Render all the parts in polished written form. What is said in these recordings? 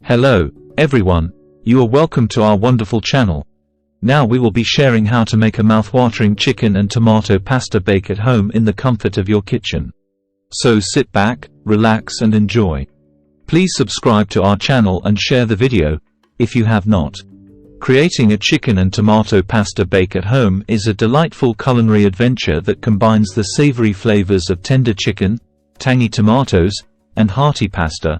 Hello, everyone. You are welcome to our wonderful channel. Now we will be sharing how to make a mouth-watering chicken and tomato pasta bake at home in the comfort of your kitchen. So sit back, relax and enjoy. Please subscribe to our channel and share the video, if you have not. Creating a chicken and tomato pasta bake at home is a delightful culinary adventure that combines the savory flavors of tender chicken, tangy tomatoes, and hearty pasta,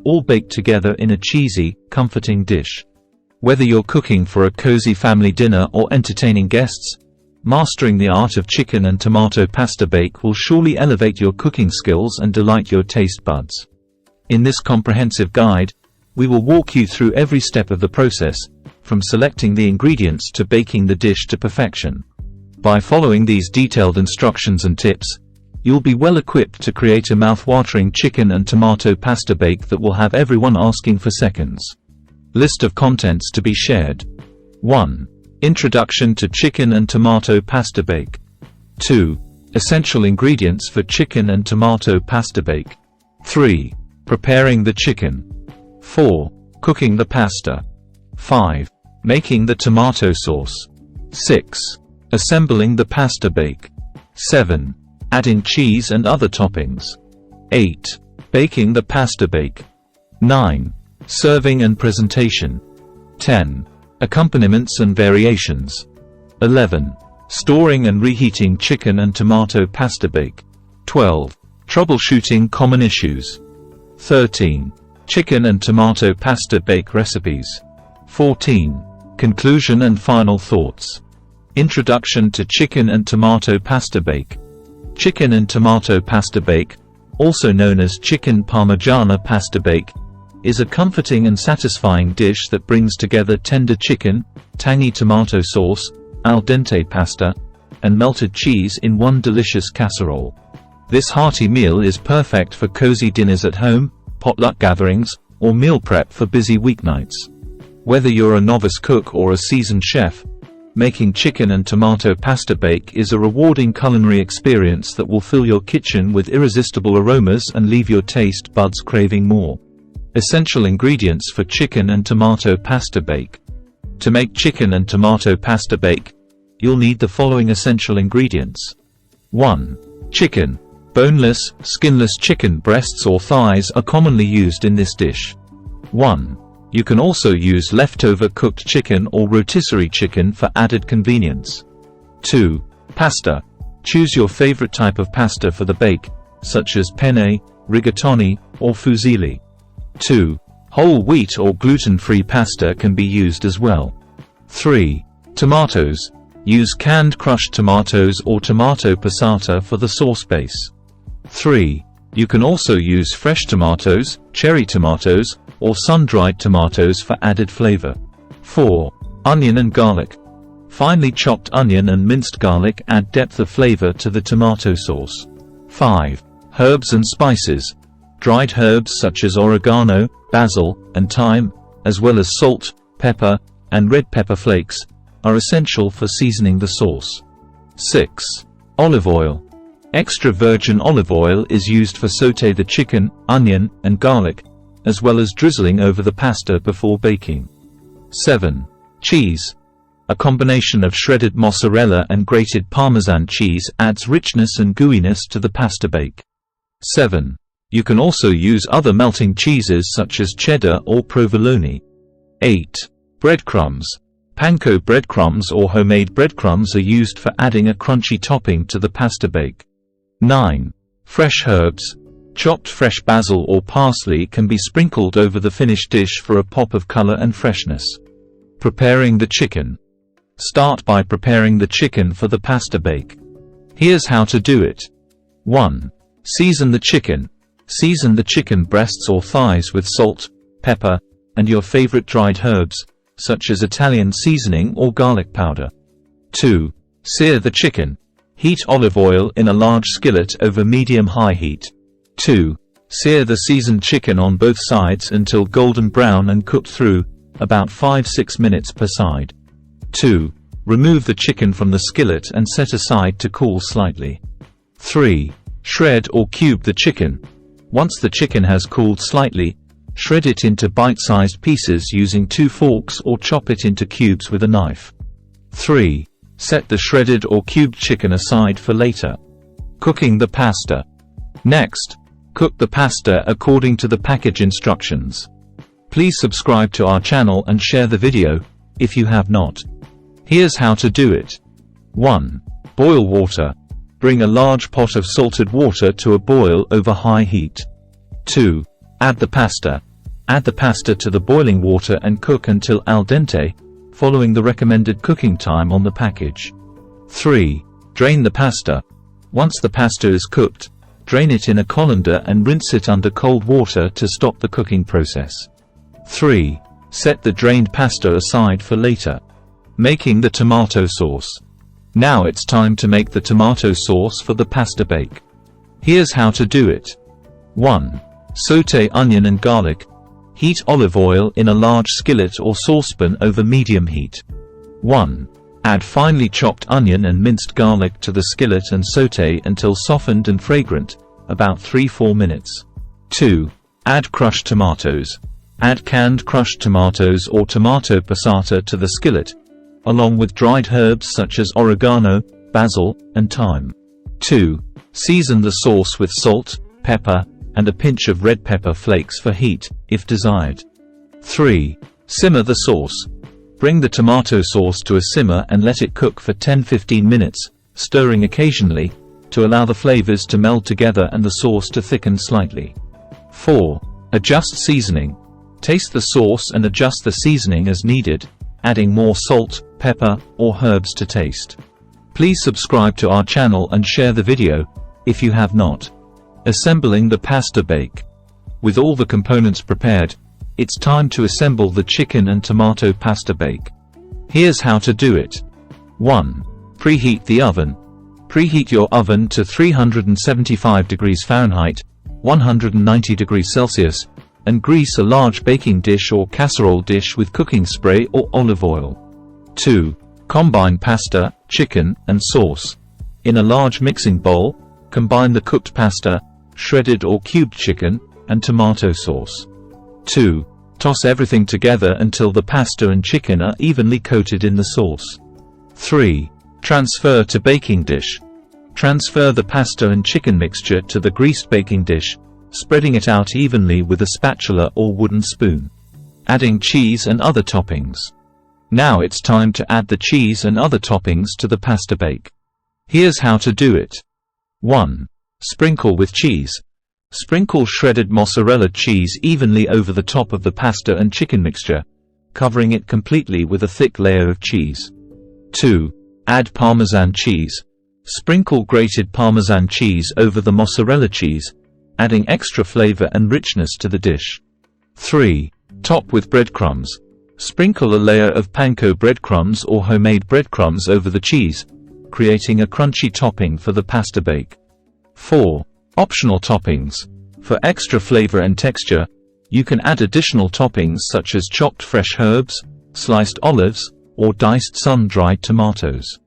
all baked together in a cheesy, comforting dish. Whether you're cooking for a cozy family dinner or entertaining guests, mastering the art of chicken and tomato pasta bake will surely elevate your cooking skills and delight your taste buds. In this comprehensive guide, we will walk you through every step of the process, from selecting the ingredients to baking the dish to perfection. By following these detailed instructions and tips, you'll be well equipped to create a mouth-watering chicken and tomato pasta bake that will have everyone asking for seconds. List of contents to be shared. 1. Introduction to chicken and tomato pasta bake. 2. Essential ingredients for chicken and tomato pasta bake. 3. Preparing the chicken. 4. Cooking the pasta. 5. Making the tomato sauce. 6. Assembling the pasta bake. 7. Adding cheese and other toppings. 8. Baking the pasta bake. 9. Serving and presentation. 10. Accompaniments and variations. 11. Storing and reheating chicken and tomato pasta bake. 12. Troubleshooting common issues. 13. Chicken and tomato pasta bake recipes. 14. Conclusion and final thoughts. Introduction to chicken and tomato pasta bake. Chicken and tomato pasta bake, also known as chicken parmigiana pasta bake, is a comforting and satisfying dish that brings together tender chicken, tangy tomato sauce, al dente pasta, and melted cheese in one delicious casserole. This hearty meal is perfect for cozy dinners at home, potluck gatherings, or meal prep for busy weeknights. Whether you're a novice cook or a seasoned chef, making chicken and tomato pasta bake is a rewarding culinary experience that will fill your kitchen with irresistible aromas and leave your taste buds craving more. Essential ingredients for chicken and tomato pasta bake. To make chicken and tomato pasta bake, you'll need the following essential ingredients. 1. Chicken. Boneless, skinless chicken breasts or thighs are commonly used in this dish. 1. You can also use leftover cooked chicken or rotisserie chicken for added convenience. 2. Pasta. Choose your favorite type of pasta for the bake, such as penne, rigatoni, or fusilli. 2. Whole wheat or gluten-free pasta can be used as well. 3. Tomatoes. Use canned crushed tomatoes or tomato passata for the sauce base. 3. You can also use fresh tomatoes, cherry tomatoes, or sun-dried tomatoes for added flavor. 4. Onion and garlic. Finely chopped onion and minced garlic add depth of flavor to the tomato sauce. 5. Herbs and spices. Dried herbs such as oregano, basil, and thyme, as well as salt, pepper, and red pepper flakes, are essential for seasoning the sauce. 6. Olive oil. Extra virgin olive oil is used for sauté the chicken, onion, and garlic, as well as drizzling over the pasta before baking. 7. Cheese. A combination of shredded mozzarella and grated Parmesan cheese adds richness and gooiness to the pasta bake. 7. You can also use other melting cheeses such as cheddar or provolone. 8. Breadcrumbs. Panko breadcrumbs or homemade breadcrumbs are used for adding a crunchy topping to the pasta bake. 9. Fresh herbs. Chopped fresh basil or parsley can be sprinkled over the finished dish for a pop of color and freshness. Preparing the chicken. Start by preparing the chicken for the pasta bake. Here's how to do it. 1. Season the chicken. Season the chicken breasts or thighs with salt, pepper, and your favorite dried herbs, such as Italian seasoning or garlic powder. 2. Sear the chicken. Heat olive oil in a large skillet over medium-high heat. 2. Sear the seasoned chicken on both sides until golden brown and cooked through, about 5–6 minutes per side. 2. Remove the chicken from the skillet and set aside to cool slightly. 3. Shred or cube the chicken. Once the chicken has cooled slightly, Shred it into bite-sized pieces using 2 forks or chop it into cubes with a knife. 3. Set the shredded or cubed chicken aside for later. Cooking the pasta. Next, cook the pasta according to the package instructions. Please subscribe to our channel and share the video, if you have not. Here's how to do it. 1. Boil water. Bring a large pot of salted water to a boil over high heat. 2. Add the pasta. Add the pasta to the boiling water and cook until al dente, following the recommended cooking time on the package. 3. Drain the pasta. Once the pasta is cooked, drain it in a colander and rinse it under cold water to stop the cooking process. 3. Set the drained pasta aside for later. Making the tomato sauce. Now it's time to make the tomato sauce for the pasta bake. Here's how to do it. 1. Sauté onion and garlic. Heat olive oil in a large skillet or saucepan over medium heat. 1. Add finely chopped onion and minced garlic to the skillet and sauté until softened and fragrant, about 3–4 minutes. 2. Add crushed tomatoes. Add canned crushed tomatoes or tomato passata to the skillet, along with dried herbs such as oregano, basil, and thyme. 2. Season the sauce with salt, pepper, and a pinch of red pepper flakes for heat, if desired. 3. Simmer the sauce. Bring the tomato sauce to a simmer and let it cook for 10–15 minutes, stirring occasionally, to allow the flavors to meld together and the sauce to thicken slightly. 4. Adjust seasoning. Taste the sauce and adjust the seasoning as needed, adding more salt, pepper, or herbs to taste. Please subscribe to our channel and share the video, if you have not. Assembling the pasta bake. With all the components prepared, it's time to assemble the chicken and tomato pasta bake. Here's how to do it. 1. Preheat the oven. Preheat your oven to 375 degrees Fahrenheit, 190 degrees Celsius, and grease a large baking dish or casserole dish with cooking spray or olive oil. 2. Combine pasta, chicken, and sauce. In a large mixing bowl, combine the cooked pasta, shredded or cubed chicken, and tomato sauce. 2. Toss everything together until the pasta and chicken are evenly coated in the sauce. 3. Transfer to baking dish. Transfer the pasta and chicken mixture to the greased baking dish, spreading it out evenly with a spatula or wooden spoon. Adding cheese and other toppings. Now it's time to add the cheese and other toppings to the pasta bake. Here's how to do it. 1. Sprinkle with cheese. Sprinkle shredded mozzarella cheese evenly over the top of the pasta and chicken mixture, covering it completely with a thick layer of cheese. 2. Add Parmesan cheese. Sprinkle grated Parmesan cheese over the mozzarella cheese, adding extra flavor and richness to the dish. 3. Top with breadcrumbs. Sprinkle a layer of panko breadcrumbs or homemade breadcrumbs over the cheese, creating a crunchy topping for the pasta bake. 4. Optional toppings. For extra flavor and texture, you can add additional toppings such as chopped fresh herbs, sliced olives, or diced sun-dried tomatoes.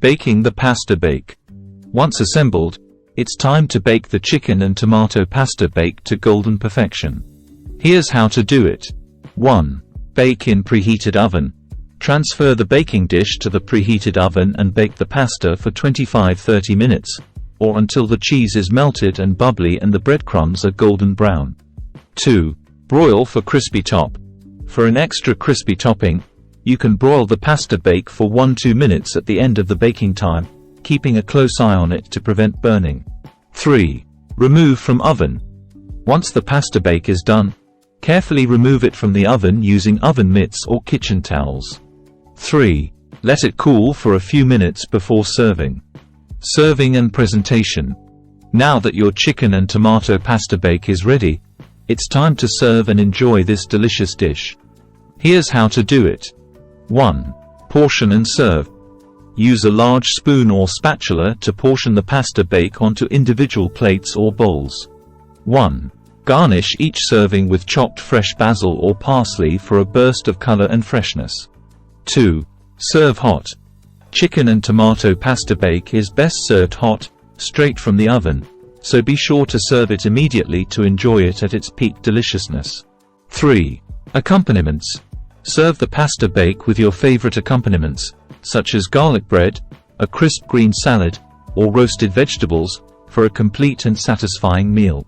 Baking the pasta bake. Once assembled, it's time to bake the chicken and tomato pasta bake to golden perfection. Here's how to do it. 1. Bake in preheated oven. Transfer the baking dish to the preheated oven and bake the pasta for 25–30 minutes, or until the cheese is melted and bubbly and the breadcrumbs are golden brown. 2. Broil for crispy top. For an extra crispy topping, you can broil the pasta bake for 1–2 minutes at the end of the baking time, keeping a close eye on it to prevent burning. 3. Remove from oven. Once the pasta bake is done, carefully remove it from the oven using oven mitts or kitchen towels. 3. Let it cool for a few minutes before serving. Serving and presentation. Now that your chicken and tomato pasta bake is ready, it's time to serve and enjoy this delicious dish. Here's how to do it. 1. Portion and serve. Use a large spoon or spatula to portion the pasta bake onto individual plates or bowls. 1. Garnish each serving with chopped fresh basil or parsley for a burst of color and freshness. 2. Serve hot. Chicken and tomato pasta bake is best served hot, straight from the oven, so be sure to serve it immediately to enjoy it at its peak deliciousness. 3. Accompaniments. Serve the pasta bake with your favorite accompaniments, such as garlic bread, a crisp green salad, or roasted vegetables, for a complete and satisfying meal.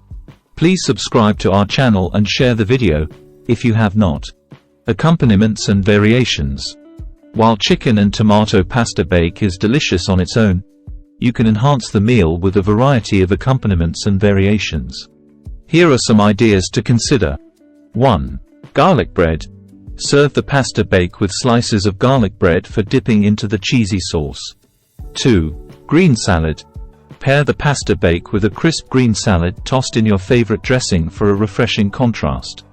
Please subscribe to our channel and share the video, if you have not. Accompaniments and variations. While chicken and tomato pasta bake is delicious on its own, you can enhance the meal with a variety of accompaniments and variations. Here are some ideas to consider. 1. Garlic bread. Serve the pasta bake with slices of garlic bread for dipping into the cheesy sauce. 2. Green salad. Pair the pasta bake with a crisp green salad tossed in your favorite dressing for a refreshing contrast.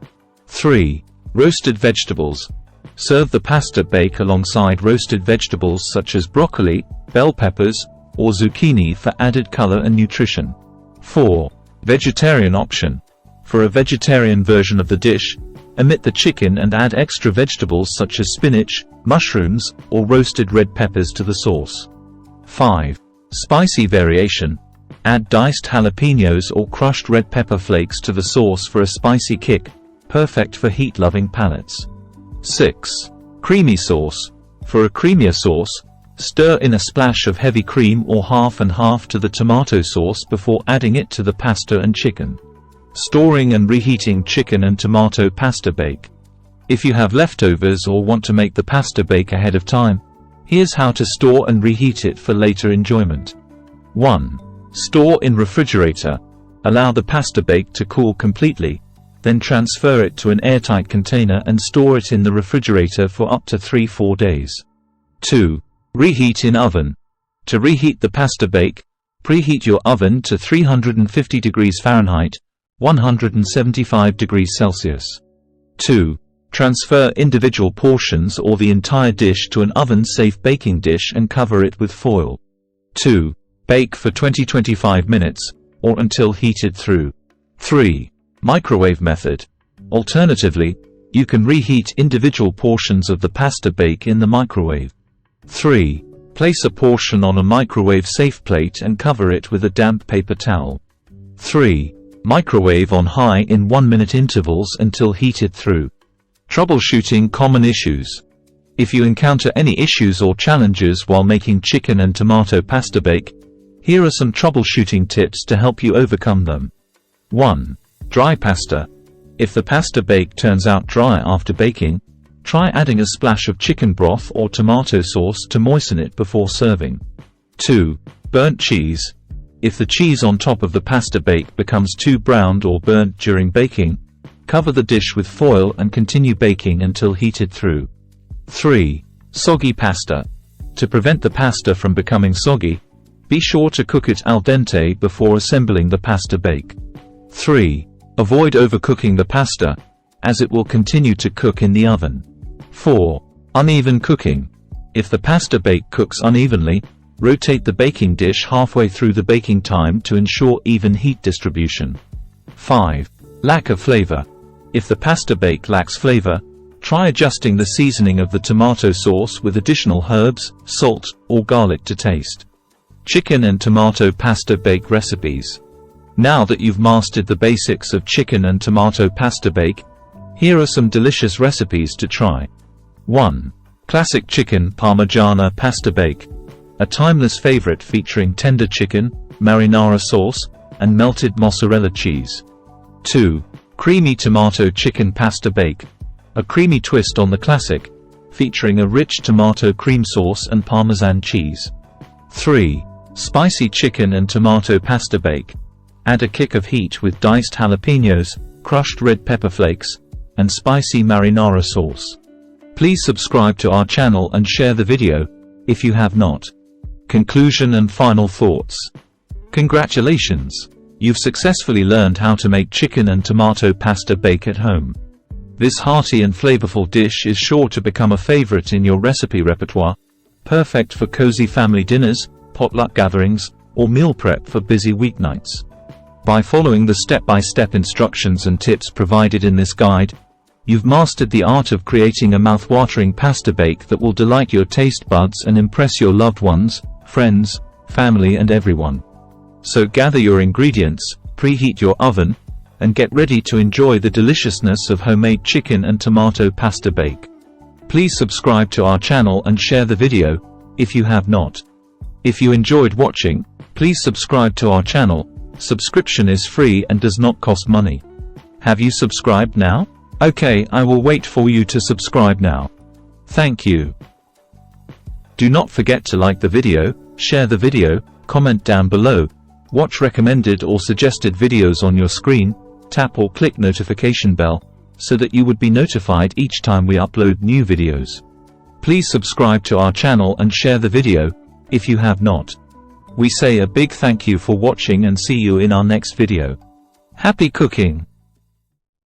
3. Roasted vegetables. Serve the pasta bake alongside roasted vegetables such as broccoli, bell peppers, or zucchini for added color and nutrition. 4. Vegetarian option. For a vegetarian version of the dish, omit the chicken and add extra vegetables such as spinach, mushrooms, or roasted red peppers to the sauce. 5. Spicy variation. Add diced jalapenos or crushed red pepper flakes to the sauce for a spicy kick, perfect for heat-loving palates. 6. Creamy sauce. For a creamier sauce, stir in a splash of heavy cream or half and half to the tomato sauce before adding it to the pasta and chicken. Storing and reheating chicken and tomato pasta bake. If you have leftovers or want to make the pasta bake ahead of time, here's how to store and reheat it for later enjoyment. 1. Store in refrigerator. Allow the pasta bake to cool completely, then transfer it to an airtight container and store it in the refrigerator for up to 3-4 days. 2. Reheat in oven. To reheat the pasta bake, preheat your oven to 350 degrees Fahrenheit, 175 degrees Celsius. 2. Transfer individual portions or the entire dish to an oven-safe baking dish and cover it with foil. 2. Bake for 20-25 minutes, or until heated through. 3. Microwave method. Alternatively, you can reheat individual portions of the pasta bake in the microwave. 3. Place a portion on a microwave-safe plate and cover it with a damp paper towel. 3. Microwave on high in 1-minute intervals until heated through. Troubleshooting common issues. If you encounter any issues or challenges while making chicken and tomato pasta bake, here are some troubleshooting tips to help you overcome them. 1. Dry pasta. If the pasta bake turns out dry after baking, try adding a splash of chicken broth or tomato sauce to moisten it before serving. 2. Burnt cheese. If the cheese on top of the pasta bake becomes too browned or burnt during baking, cover the dish with foil and continue baking until heated through. 3. Soggy pasta. To prevent the pasta from becoming soggy, be sure to cook it al dente before assembling the pasta bake. 3. Avoid overcooking the pasta, as it will continue to cook in the oven. 4. Uneven cooking. If the pasta bake cooks unevenly, rotate the baking dish halfway through the baking time to ensure even heat distribution. 5. Lack of flavor. If the pasta bake lacks flavor, try adjusting the seasoning of the tomato sauce with additional herbs, salt, or garlic to taste. Chicken and tomato pasta bake recipes. Now that you've mastered the basics of chicken and tomato pasta bake, here are some delicious recipes to try. 1. Classic chicken parmigiana pasta bake. A timeless favorite featuring tender chicken, marinara sauce, and melted mozzarella cheese. 2. Creamy tomato chicken pasta bake. A creamy twist on the classic, featuring a rich tomato cream sauce and parmesan cheese. 3. Spicy chicken and tomato pasta bake. Add a kick of heat with diced jalapenos, crushed red pepper flakes, and spicy marinara sauce. Please subscribe to our channel and share the video, if you have not. Conclusion and final thoughts. Congratulations! You've successfully learned how to make chicken and tomato pasta bake at home. This hearty and flavorful dish is sure to become a favorite in your recipe repertoire, perfect for cozy family dinners, potluck gatherings, or meal prep for busy weeknights. By following the step-by-step instructions and tips provided in this guide, you've mastered the art of creating a mouth-watering pasta bake that will delight your taste buds and impress your loved ones, friends, family and everyone. So gather your ingredients, preheat your oven, and get ready to enjoy the deliciousness of homemade chicken and tomato pasta bake. Please subscribe to our channel and share the video, if you have not. If you enjoyed watching, please subscribe to our channel. Subscription is free and does not cost money. Have you subscribed now? Okay, I will wait for you to subscribe now. Thank you. Do not forget to like the video, share the video, comment down below, watch recommended or suggested videos on your screen, tap or click notification bell, so that you would be notified each time we upload new videos. Please subscribe to our channel and share the video, if you have not. We say a big thank you for watching and see you in our next video. Happy cooking!